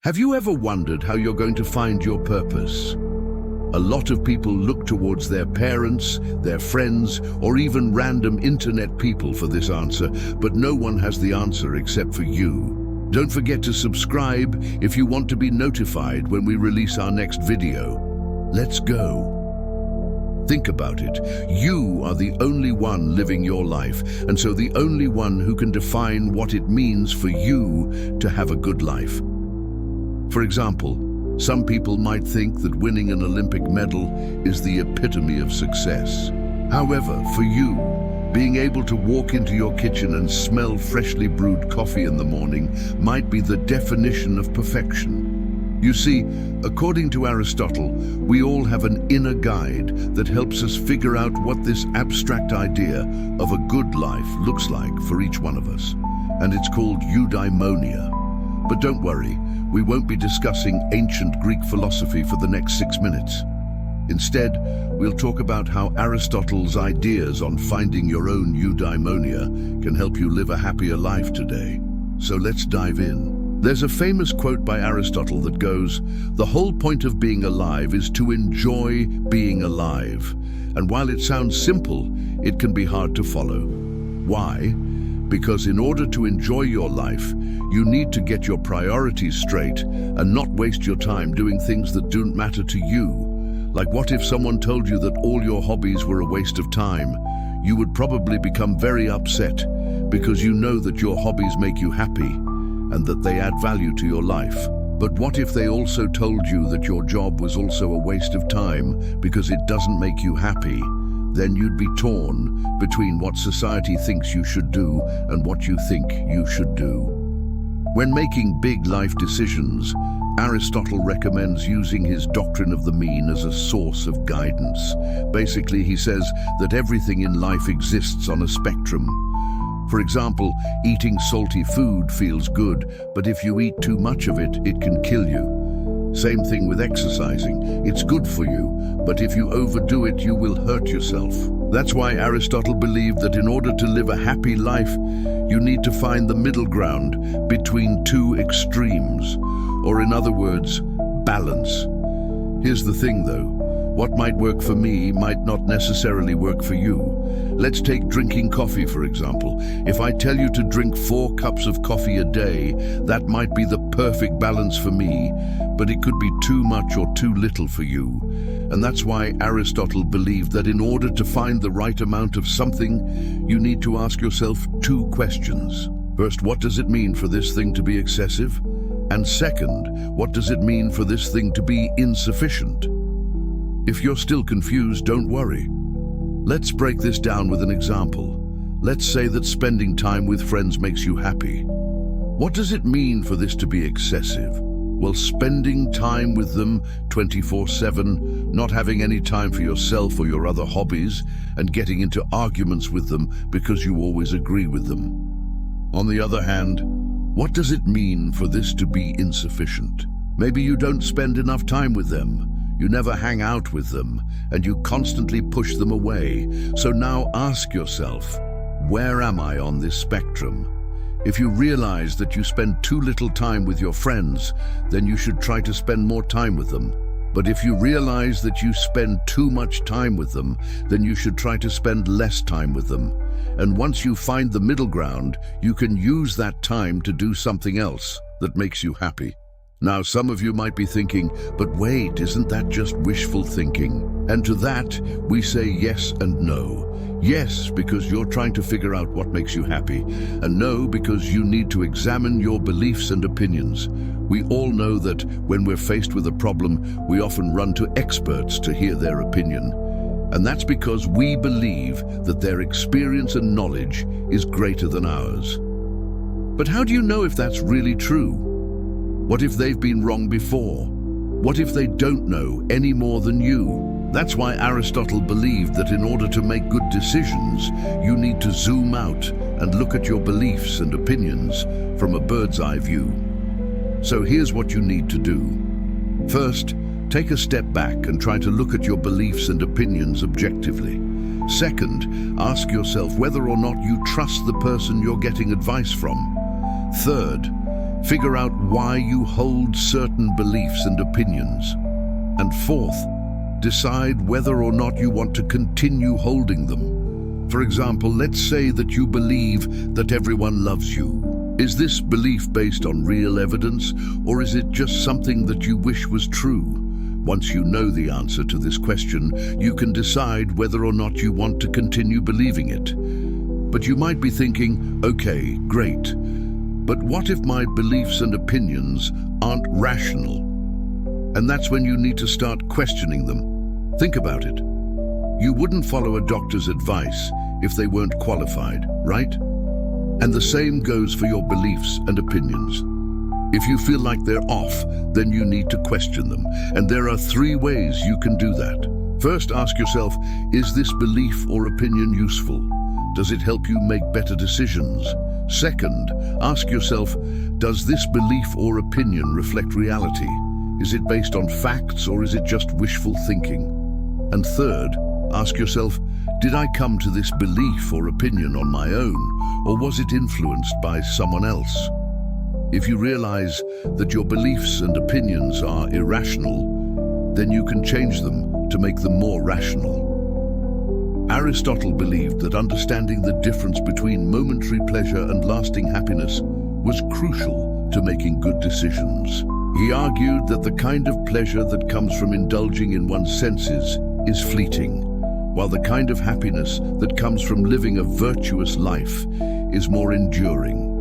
Have you ever wondered how you're going to find your purpose? A lot of people look towards their parents, their friends, or even random internet people for this answer, but no one has the answer except for you. Don't forget to subscribe if you want to be notified when we release our next video. Let's go. Think about it. You are the only one living your life, and so the only one who can define what it means for you to have a good life. For example, some people might think that winning an Olympic medal is the epitome of success. However, for you, being able to walk into your kitchen and smell freshly brewed coffee in the morning might be the definition of perfection. You see, according to Aristotle, we all have an inner guide that helps us figure out what this abstract idea of a good life looks like for each one of us. And it's called Eudaimonia. But don't worry, we won't be discussing ancient Greek philosophy for the next 6 minutes. Instead, we'll talk about how Aristotle's ideas on finding your own eudaimonia can help you live a happier life today. So let's dive in. There's a famous quote by Aristotle that goes, "The whole point of being alive is to enjoy being alive." And while it sounds simple, it can be hard to follow. Why? Because in order to enjoy your life, you need to get your priorities straight and not waste your time doing things that don't matter to you. Like, what if someone told you that all your hobbies were a waste of time? You would probably become very upset because you know that your hobbies make you happy and that they add value to your life. But what if they also told you that your job was also a waste of time because it doesn't make you happy? Then you'd be torn between what society thinks you should do and what you think you should do. When making big life decisions, Aristotle recommends using his doctrine of the mean as a source of guidance. Basically, he says that everything in life exists on a spectrum. For example, eating salty food feels good, but if you eat too much of it, it can kill you. Same thing with exercising. It's good for you, but if you overdo it, you will hurt yourself. That's why Aristotle believed that in order to live a happy life, you need to find the middle ground between two extremes, or in other words, balance. Here's the thing though, what might work for me might not necessarily work for you. Let's take drinking coffee, for example. If I tell you to drink 4 cups of coffee a day, that might be the perfect balance for me, but it could be too much or too little for you. And that's why Aristotle believed that in order to find the right amount of something, you need to ask yourself 2 questions. First, what does it mean for this thing to be excessive? And second, what does it mean for this thing to be insufficient? If you're still confused, don't worry. Let's break this down with an example. Let's say that spending time with friends makes you happy. What does it mean for this to be excessive? Well, spending time with them 24/7, not having any time for yourself or your other hobbies, and getting into arguments with them because you always agree with them. On the other hand, what does it mean for this to be insufficient? Maybe you don't spend enough time with them. You never hang out with them, and you constantly push them away. So now ask yourself, where am I on this spectrum? If you realize that you spend too little time with your friends, then you should try to spend more time with them. But if you realize that you spend too much time with them, then you should try to spend less time with them. And once you find the middle ground, you can use that time to do something else that makes you happy. Now, some of you might be thinking, but wait, isn't that just wishful thinking? And to that, we say yes and no. Yes, because you're trying to figure out what makes you happy. And no, because you need to examine your beliefs and opinions. We all know that when we're faced with a problem, we often run to experts to hear their opinion. And that's because we believe that their experience and knowledge is greater than ours. But how do you know if that's really true? What if they've been wrong before? What if they don't know any more than you? That's why Aristotle believed that in order to make good decisions, you need to zoom out and look at your beliefs and opinions from a bird's eye view. So here's what you need to do. First, take a step back and try to look at your beliefs and opinions objectively. Second, ask yourself whether or not you trust the person you're getting advice from. Third, Figure out why you hold certain beliefs and opinions. And fourth, decide whether or not you want to continue holding them. For example, let's say that you believe that everyone loves you. Is this belief based on real evidence, or is it just something that you wish was true? Once you know the answer to this question, you can decide whether or not you want to continue believing it. But you might be thinking, okay, great, but what if my beliefs and opinions aren't rational? And that's when you need to start questioning them. Think about it. You wouldn't follow a doctor's advice if they weren't qualified, right? And the same goes for your beliefs and opinions. If you feel like they're off, then you need to question them. And there are 3 ways you can do that. First, ask yourself, is this belief or opinion useful? Does it help you make better decisions? Second, ask yourself, does this belief or opinion reflect reality? Is it based on facts or is it just wishful thinking? And third, ask yourself, did I come to this belief or opinion on my own, or was it influenced by someone else? If you realize that your beliefs and opinions are irrational, then you can change them to make them more rational. Aristotle believed that understanding the difference between momentary pleasure and lasting happiness was crucial to making good decisions. He argued that the kind of pleasure that comes from indulging in one's senses is fleeting, while the kind of happiness that comes from living a virtuous life is more enduring.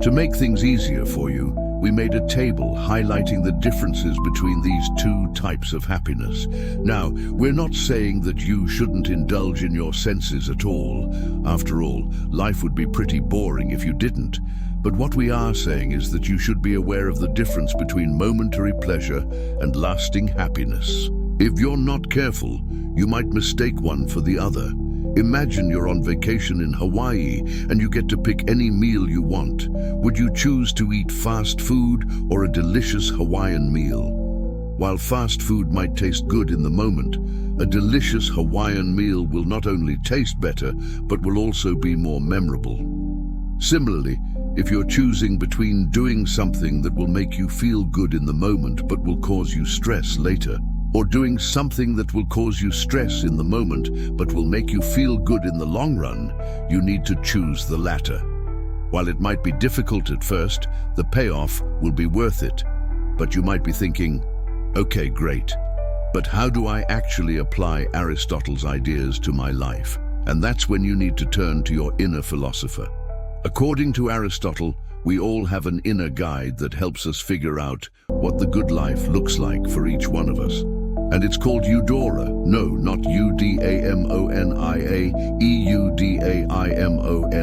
To make things easier for you, we made a table highlighting the differences between these 2 types of happiness. Now, we're not saying that you shouldn't indulge in your senses at all. After all, life would be pretty boring if you didn't. But what we are saying is that you should be aware of the difference between momentary pleasure and lasting happiness. If you're not careful, you might mistake one for the other. Imagine you're on vacation in Hawaii and you get to pick any meal you want. Would you choose to eat fast food or a delicious Hawaiian meal? While fast food might taste good in the moment, a delicious Hawaiian meal will not only taste better, but will also be more memorable. Similarly, if you're choosing between doing something that will make you feel good in the moment but will cause you stress later, or doing something that will cause you stress in the moment but will make you feel good in the long run, you need to choose the latter. While it might be difficult at first, the payoff will be worth it. But you might be thinking, okay, great, but how do I actually apply Aristotle's ideas to my life? And that's when you need to turn to your inner philosopher. According to Aristotle, we all have an inner guide that helps us figure out what the good life looks like for each one of us. And it's called Eudaimonia. No, not Eudaimonia, Eudaimonia.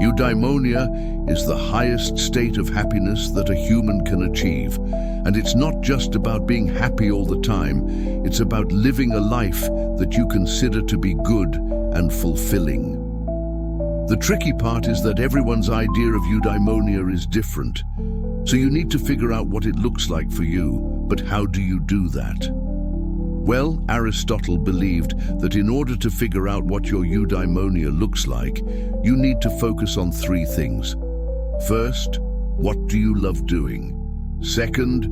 Eudaimonia is the highest state of happiness that a human can achieve. And it's not just about being happy all the time, it's about living a life that you consider to be good and fulfilling. The tricky part is that everyone's idea of eudaimonia is different. So you need to figure out what it looks like for you, but how do you do that? Well, Aristotle believed that in order to figure out what your eudaimonia looks like, you need to focus on 3 things. First, what do you love doing? Second,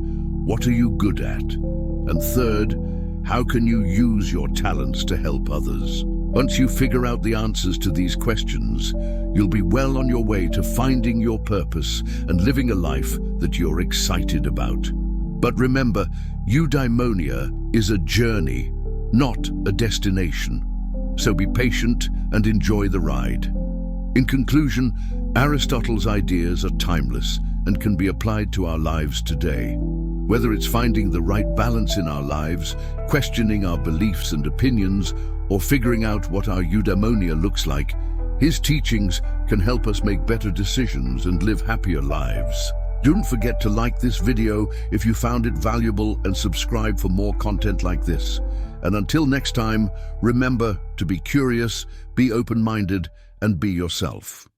what are you good at? And third, how can you use your talents to help others? Once you figure out the answers to these questions, you'll be well on your way to finding your purpose and living a life that you're excited about. But remember, eudaimonia is a journey, not a destination. So be patient and enjoy the ride. In conclusion, Aristotle's ideas are timeless and can be applied to our lives today. Whether it's finding the right balance in our lives, questioning our beliefs and opinions, or figuring out what our eudaimonia looks like, his teachings can help us make better decisions and live happier lives. Don't forget to like this video if you found it valuable and subscribe for more content like this. And until next time, remember to be curious, be open-minded, and be yourself.